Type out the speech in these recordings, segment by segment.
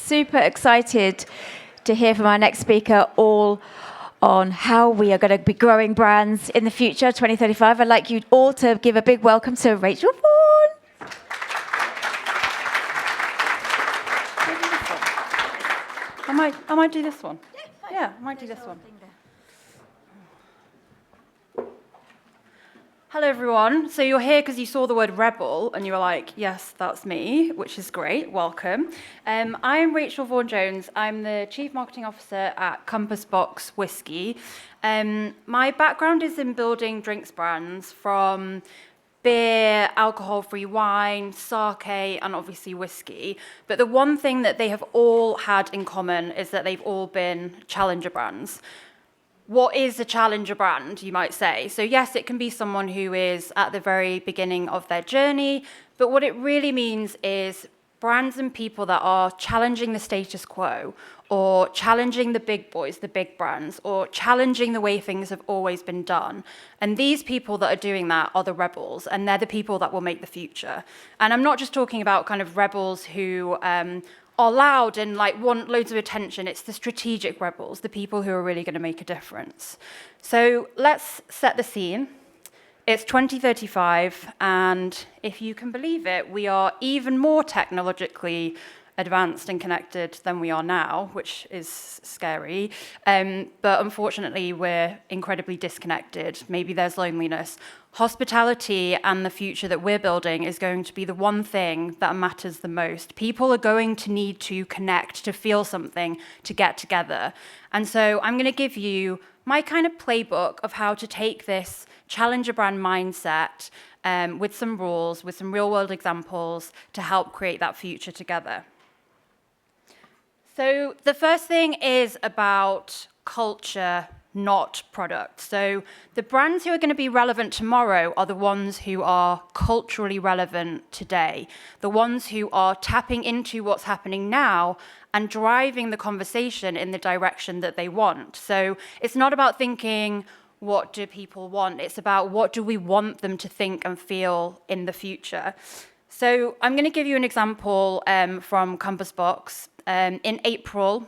super excited to hear from our next speaker all on how we are going to be growing brands in the future, 2035. I'd like you all to give a big welcome to Racheal Vaughan. I might do this one. Yeah, I might do this one. Hello, everyone. So you're here because you saw the word rebel, and you were like, yes, that's me, which is great. Welcome. I'm Racheal Vaughan-Jones. I'm the Chief Marketing Officer at Compass Box Whiskey. My background is in building drinks brands from beer, alcohol-free wine, sake, and obviously whiskey. But the one thing that they have all had in common is that they've all been challenger brands. What is a challenger brand, you might say? So yes, it can be someone who is at the very beginning of their journey, but what it really means is brands and people that are challenging the status quo, or challenging the big boys, the big brands, or challenging the way things have always been done. And these people that are doing that are the rebels, and they're the people that will make the future. And I'm not just talking about kind of rebels who are loud and like want loads of attention. It's the strategic rebels, the people who are really going to make a difference. So let's set the scene. It's 2035, and if you can believe it, we are even more technologically advanced and connected than we are now, which is scary. But unfortunately, we're incredibly disconnected. Maybe there's loneliness. Hospitality and the future that we're building is going to be the one thing that matters the most. People are going to need to connect, to feel something, to get together. And so I'm going to give you my kind of playbook of how to take this challenger brand mindset with some rules, with some real world examples to help create that future together. So the first thing is about culture, not product. So the brands who are going to be relevant tomorrow are the ones who are culturally relevant today, the ones who are tapping into what's happening now and driving the conversation in the direction that they want. So it's not about thinking, what do people want? It's about what do we want them to think and feel in the future. So I'm going to give you an example from Compass Box. In April,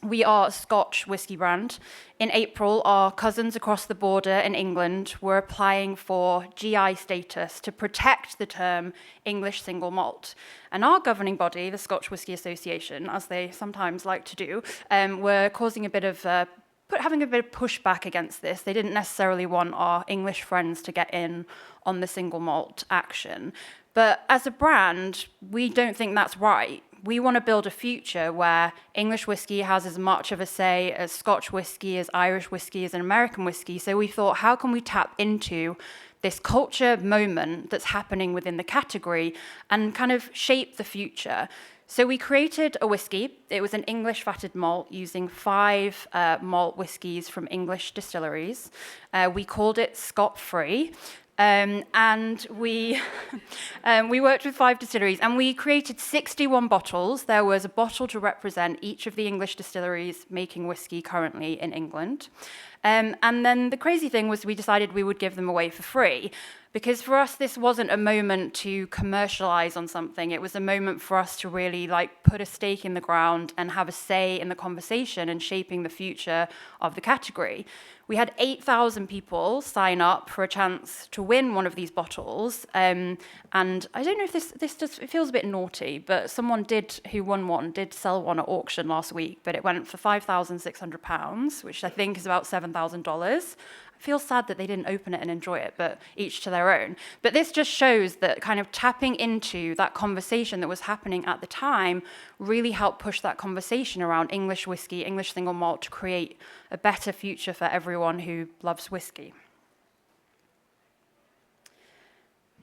we are a Scotch whiskey brand. In April, our cousins across the border in England were applying for GI status to protect the term English single malt. And our governing body, the Scotch Whisky Association, as they sometimes like to do, were causing a bit of having a bit of pushback against this. They didn't necessarily want our English friends to get in on the single malt action. But as a brand, we don't think that's right. We want to build a future where English whiskey has as much of a say as Scotch whiskey, as Irish whiskey, as an American whiskey. So we thought, how can we tap into this culture moment that's happening within the category and kind of shape the future? So we created a whiskey. It was an English fatted malt using 5 malt whiskies from English distilleries. We called it Scot-free. And we worked with 5 distilleries, and we created 61 bottles. There was a bottle to represent each of the English distilleries making whiskey currently in England. And then the crazy thing was we decided we would give them away for free, because for us, this wasn't a moment to commercialize on something. It was a moment for us to really put a stake in the ground and have a say in the conversation and shaping the future of the category. We had 8,000 people sign up for a chance to win one of these bottles. And I don't know if this just, it feels a bit naughty, but someone who won one did sell one at auction last week, but it went for £5,600, which I think is about $7,000. I feel sad that they didn't open it and enjoy it, but each to their own. But this just shows that kind of tapping into that conversation that was happening at the time really helped push that conversation around English whiskey, English single malt, to create a better future for everyone who loves whiskey.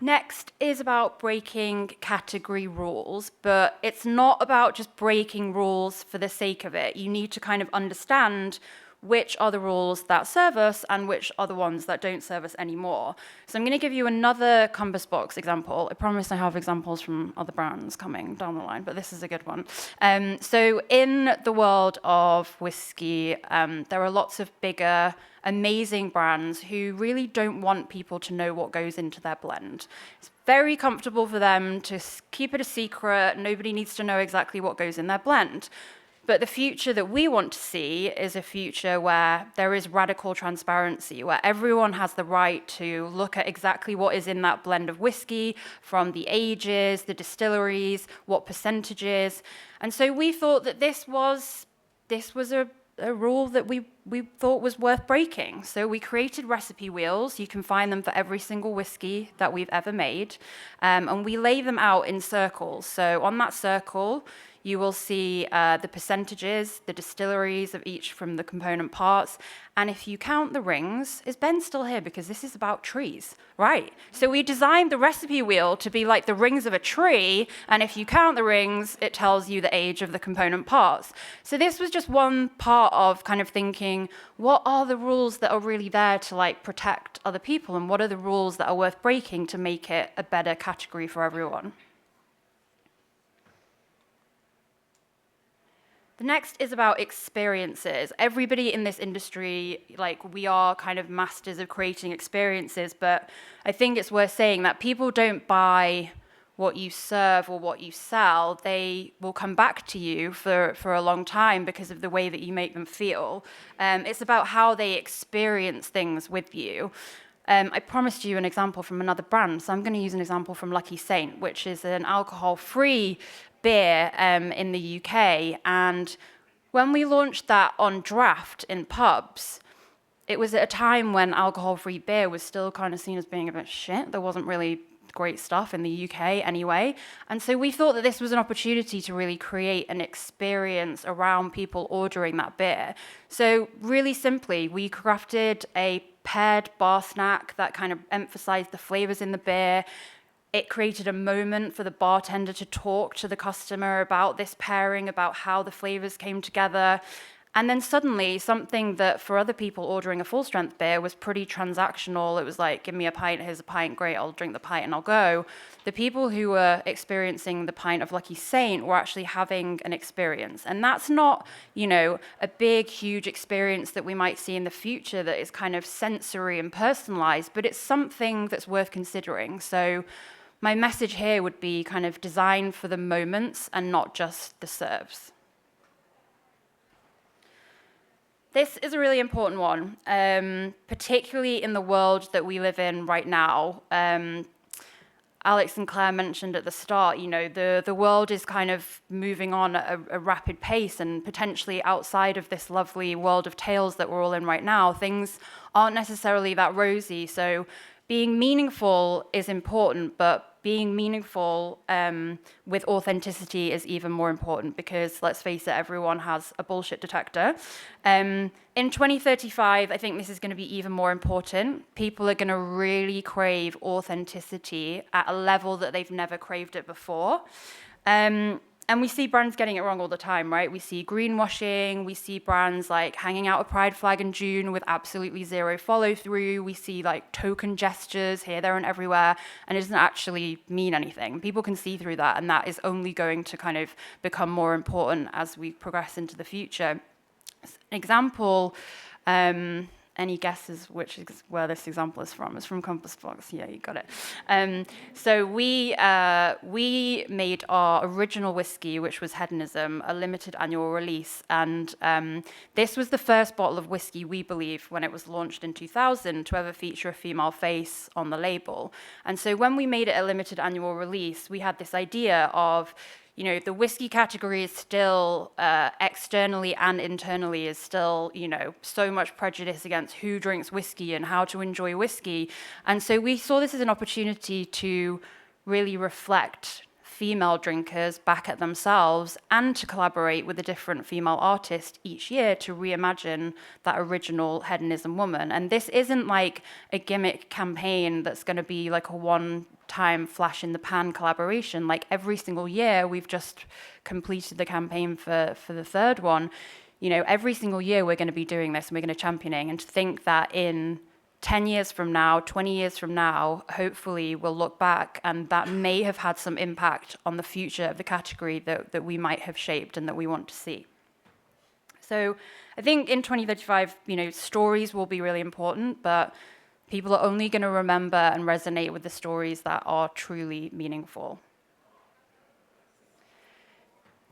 Next is about breaking category rules, but it's not about just breaking rules for the sake of it. You need to kind of understand which are the rules that serve us and which are the ones that don't serve us anymore. So I'm going to give you another Compass Box example. I promise I have examples from other brands coming down the line, but this is a good one. So in the world of whiskey, there are lots of bigger, amazing brands who really don't want people to know what goes into their blend. It's very comfortable for them to keep it a secret. Nobody needs to know exactly what goes in their blend. But the future that we want to see is a future where there is radical transparency, where everyone has the right to look at exactly what is in that blend of whiskey, from the ages, the distilleries, what percentages. And so we thought that this was a rule that we thought was worth breaking. So we created recipe wheels. You can find them for every single whiskey that we've ever made. And we lay them out in circles. So on that circle, you will see the percentages, the distilleries of each from the component parts. And if you count the rings, is Ben still here? Because this is about trees, right? So we designed the recipe wheel to be like the rings of a tree. And if you count the rings, it tells you the age of the component parts. So this was just one part of kind of thinking, what are the rules that are really there to like protect other people? And what are the rules that are worth breaking to make it a better category for everyone? The next is about experiences. Everybody in this industry, like we are kind of masters of creating experiences, but I think it's worth saying that people don't buy what you serve or what you sell. They will come back to you for a long time because of the way that you make them feel. It's about how they experience things with you. I promised you an example from another brand, so I'm going to use an example from Lucky Saint, which is an alcohol-free beer in the UK. And when we launched that on draft in pubs, it was at a time when alcohol-free beer was still kind of seen as being a bit shit. There wasn't really great stuff in the UK anyway. And so we thought that this was an opportunity to really create an experience around people ordering that beer. So really simply, we crafted a paired bar snack that kind of emphasized the flavors in the beer. It created a moment for the bartender to talk to the customer about this pairing, about how the flavors came together. And then suddenly, something that for other people ordering a full-strength beer was pretty transactional. It was like, give me a pint, here's a pint, great, I'll drink the pint and I'll go. The people who were experiencing the pint of Lucky Saint were actually having an experience. And that's not, a big, huge experience that we might see in the future that is kind of sensory and personalized, but it's something that's worth considering. So my message here would be kind of design for the moments and not just the serves. This is a really important one, particularly in the world that we live in right now. Alex and Claire mentioned at the start, the world is kind of moving on at a rapid pace, and potentially outside of this lovely world of tales that we're all in right now, things aren't necessarily that rosy. So being meaningful is important, but being meaningful with authenticity is even more important, because let's face it, everyone has a bullshit detector. In 2035, I think this is going to be even more important. People are going to really crave authenticity at a level that they've never craved it before. And we see brands getting it wrong all the time, right? We see greenwashing. We see brands like hanging out a pride flag in June with absolutely zero follow through. We see like token gestures here, there, and everywhere, and it doesn't actually mean anything. People can see through that, and that is only going to kind of become more important as we progress into the future. An example, any guesses which is where this example is from? It's from Compass Box. Yeah, you got it. So we made our original whiskey, which was Hedonism, a limited annual release. And this was the first bottle of whiskey, we believe, when it was launched in 2000, to ever feature a female face on the label. And so when we made it a limited annual release, we had this idea of, the whiskey category is still externally and internally is still, so much prejudice against who drinks whiskey and how to enjoy whiskey. And so we saw this as an opportunity to really reflect female drinkers back at themselves and to collaborate with a different female artist each year to reimagine that original hedonism woman. And this isn't like a gimmick campaign that's going to be like a one-time flash in the pan collaboration. Like every single year, we've just completed the campaign for the third one. Every single year we're going to be doing this and we're going to championing. And to think that in 10 years from now, 20 years from now, hopefully we'll look back and that may have had some impact on the future of the category that we might have shaped and that we want to see. So I think in 2035, stories will be really important, but People are only going to remember and resonate with the stories that are truly meaningful.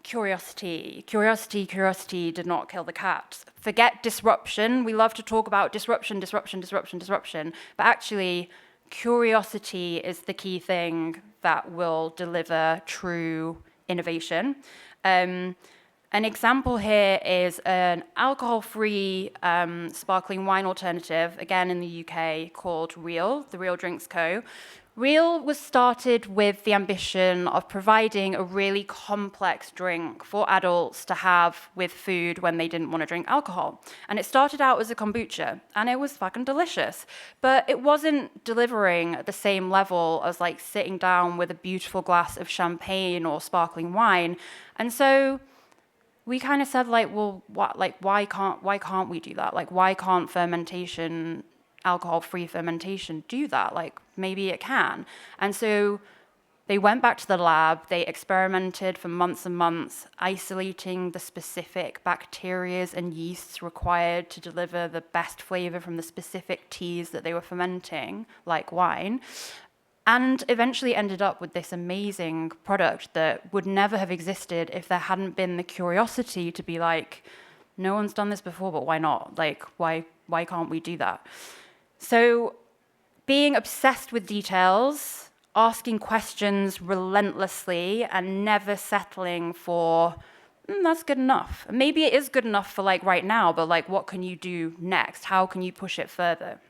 Curiosity. Curiosity did not kill the cat. Forget disruption. We love to talk about disruption. But actually, curiosity is the key thing that will deliver true innovation. An example here is an alcohol-free sparkling wine alternative, again in the UK, called Racheal, the Real Drinks Co. Racheal was started with the ambition of providing a really complex drink for adults to have with food when they didn't want to drink alcohol. And it started out as a kombucha, and it was fucking delicious. But it wasn't delivering at the same level as like sitting down with a beautiful glass of champagne or sparkling wine. And so we kind of said, like, well, why can't we do that? Like, why can't alcohol-free fermentation do that? Like, maybe it can. And so they went back to the lab, they experimented for months and months, isolating the specific bacteria and yeasts required to deliver the best flavor from the specific teas that they were fermenting, like wine, and eventually ended up with this amazing product that would never have existed if there hadn't been the curiosity to be like, no one's done this before, but why not? Like, why can't we do that? So being obsessed with details, asking questions relentlessly, and never settling for, that's good enough. Maybe it is good enough for like right now, but like, what can you do next? How can you push it further?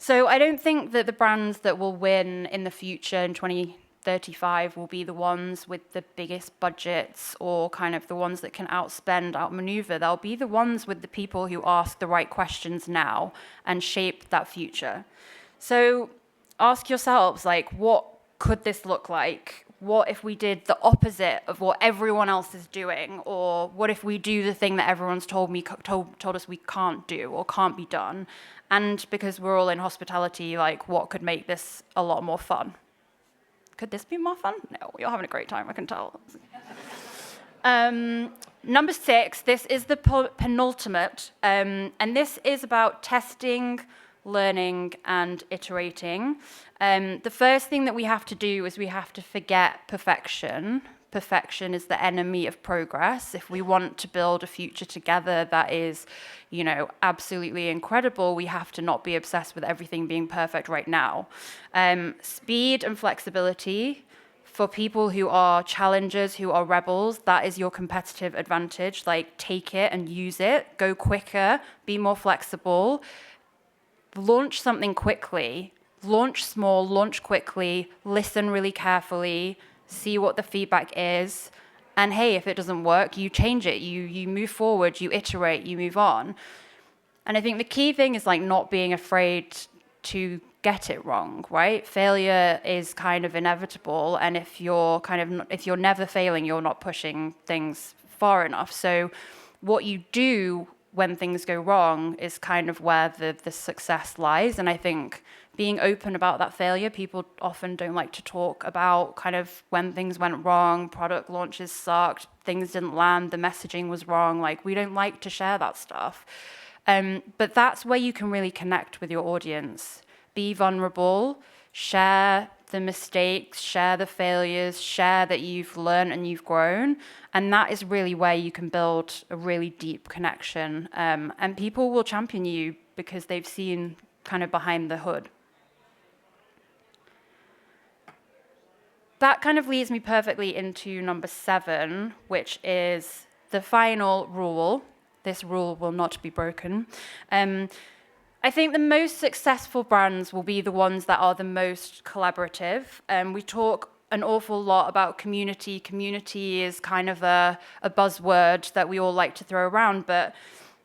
So I don't think that the brands that will win in the future in 2035 will be the ones with the biggest budgets or kind of the ones that can outmaneuver. They'll be the ones with the people who ask the right questions now and shape that future. So ask yourselves, like, what could this look like? What if we did the opposite of what everyone else is doing? Or what if we do the thing that everyone's told us we can't do or can't be done? And because we're all in hospitality, like, what could make this a lot more fun? Could this be more fun? No, you're having a great time, I can tell. Number 6, this is the penultimate, and this is about testing, learning, and iterating. The first thing that we have to do is we have to forget perfection. Perfection is the enemy of progress. If we want to build a future together that is, absolutely incredible, we have to not be obsessed with everything being perfect right now. Speed and flexibility. For people who are challengers, who are rebels, that is your competitive advantage. Like, take it and use it. Go quicker, be more flexible. Launch something quickly. Launch small, launch quickly, listen really carefully, see what the feedback is. And hey, if it doesn't work, you change it, you move forward, you iterate, you move on. And I think the key thing is like not being afraid to get it wrong, right? Failure is kind of inevitable. And if you're never failing, you're not pushing things far enough. So what you do when things go wrong is kind of where the success lies. And I think being open about that failure, people often don't like to talk about kind of when things went wrong, product launches sucked, things didn't land, the messaging was wrong. Like, we don't like to share that stuff. But that's where you can really connect with your audience. Be vulnerable, share the mistakes, share the failures, share that you've learned and you've grown. And that is really where you can build a really deep connection. And people will champion you because they've seen kind of behind the hood. That kind of leads me perfectly into number 7, which is the final rule. This rule will not be broken. I think the most successful brands will be the ones that are the most collaborative. We talk an awful lot about community. Community is kind of a buzzword that we all like to throw around, but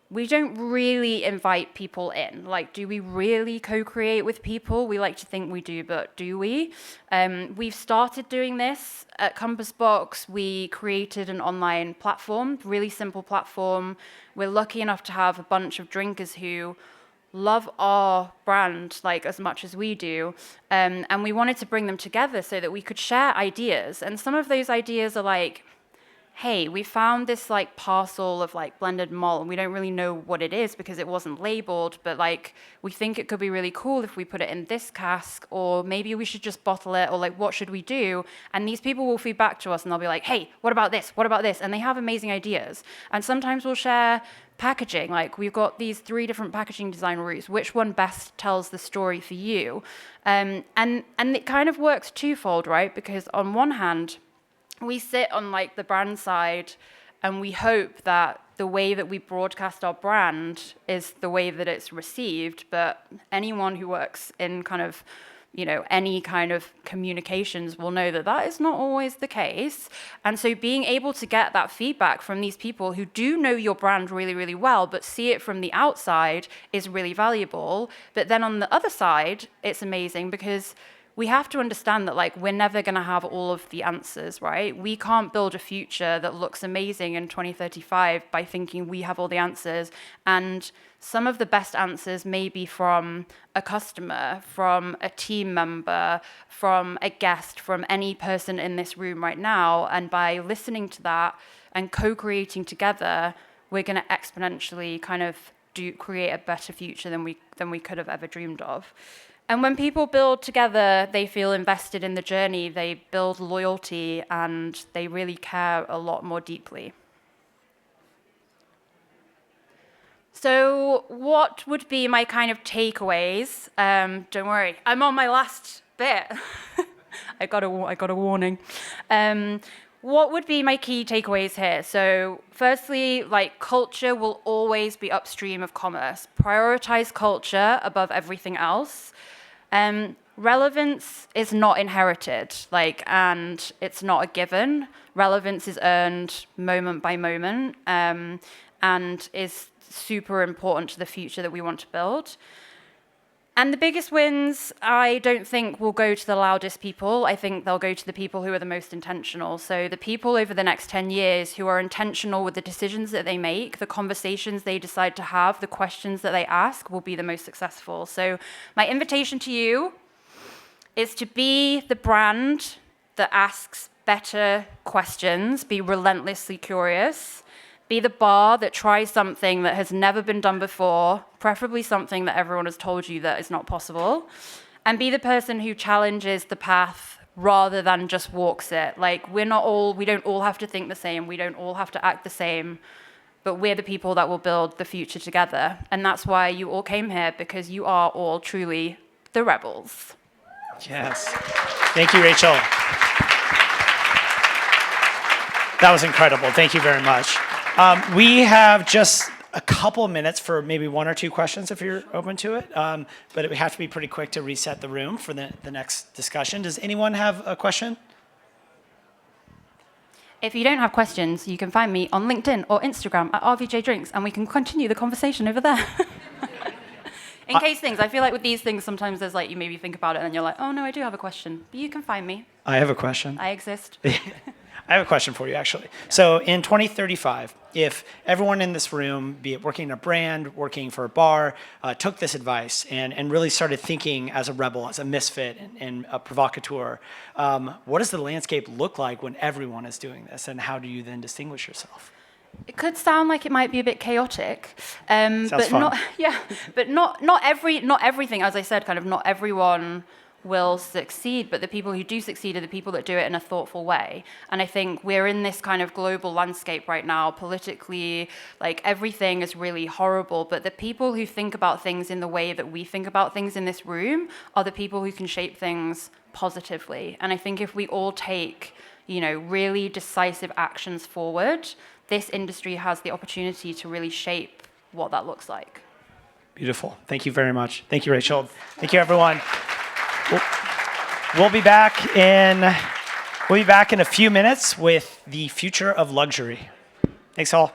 we don't really invite people in. Like, do we really co-create with people? We like to think we do, but do we? We've started doing this at Compass Box. We created an online platform, really simple platform. We're lucky enough to have a bunch of drinkers who love our brand like as much as we do, and we wanted to bring them together so that we could share ideas. And some of those ideas are like, hey, we found this like parcel of like blended malt and we don't really know what it is because it wasn't labeled, but like we think it could be really cool if we put it in this cask, or maybe we should just bottle it, or like what should we do? And these people will feed back to us and they'll be like, hey, what about this? What about this? And they have amazing ideas. And sometimes we'll share packaging, like we've got these 3 different packaging design routes, which one best tells the story for you? And it kind of works twofold, right? Because on one hand, we sit on like the brand side and we hope that the way that we broadcast our brand is the way that it's received. But anyone who works in kind of, any kind of communications will know that that is not always the case. And so being able to get that feedback from these people who do know your brand really, really well, but see it from the outside is really valuable. But then on the other side, it's amazing because we have to understand that like we're never going to have all of the answers, right? We can't build a future that looks amazing in 2035 by thinking we have all the answers. And some of the best answers may be from a customer, from a team member, from a guest, from any person in this room right now. And by listening to that and co-creating together, we're going to exponentially kind of create a better future than we could have ever dreamed of. And when people build together, they feel invested in the journey, they build loyalty, and they really care a lot more deeply. So what would be my kind of takeaways? Don't worry, I'm on my last bit. I got a warning. What would be my key takeaways here? So firstly, like culture will always be upstream of commerce. Prioritize culture above everything else. Relevance is not inherited, and it's not a given. Relevance is earned moment by moment, and is super important to the future that we want to build. And the biggest wins, I don't think will go to the loudest people. I think they'll go to the people who are the most intentional. So the people over the next 10 years who are intentional with the decisions that they make, the conversations they decide to have, the questions that they ask will be the most successful. So my invitation to you is to be the brand that asks better questions, be relentlessly curious, be the bar that tries something that has never been done before, preferably something that everyone has told you that is not possible, and be the person who challenges the path rather than just walks it. Like we don't all have to think the same, we don't all have to act the same, but we're the people that will build the future together. And that's why you all came here, because you are all truly the rebels. Yes. Thank you, Racheal. That was incredible. Thank you very much. We have just a couple of minutes for maybe 1 or 2 questions if you're open to it, but we have to be pretty quick to reset the room for the next discussion. Does anyone have a question? If you don't have questions, you can find me on LinkedIn or Instagram at RVJ Drinks, and we can continue the conversation over there. In case things, I feel like with these things, sometimes there's like, you maybe think about it and you're like, oh no, I do have a question. But you can find me. I have a question. I exist. I have a question for you, actually. So in 2035, if everyone in this room, be it working in a brand, working for a bar, took this advice and really started thinking as a rebel, as a misfit and a provocateur, what does the landscape look like when everyone is doing this? And how do you then distinguish yourself? It could sound like it might be a bit chaotic, but fun. not everything. As I said, kind of not everyone will succeed, but the people who do succeed are the people that do it in a thoughtful way. And I think we're in this kind of global landscape right now, politically, like everything is really horrible, but the people who think about things in the way that we think about things in this room are the people who can shape things positively. And I think if we all take, really decisive actions forward, this industry has the opportunity to really shape what that looks like. Beautiful. Thank you very much. Thank you, Racheal. Thank you, everyone. We'll be back in a few minutes with the future of luxury. Thanks all.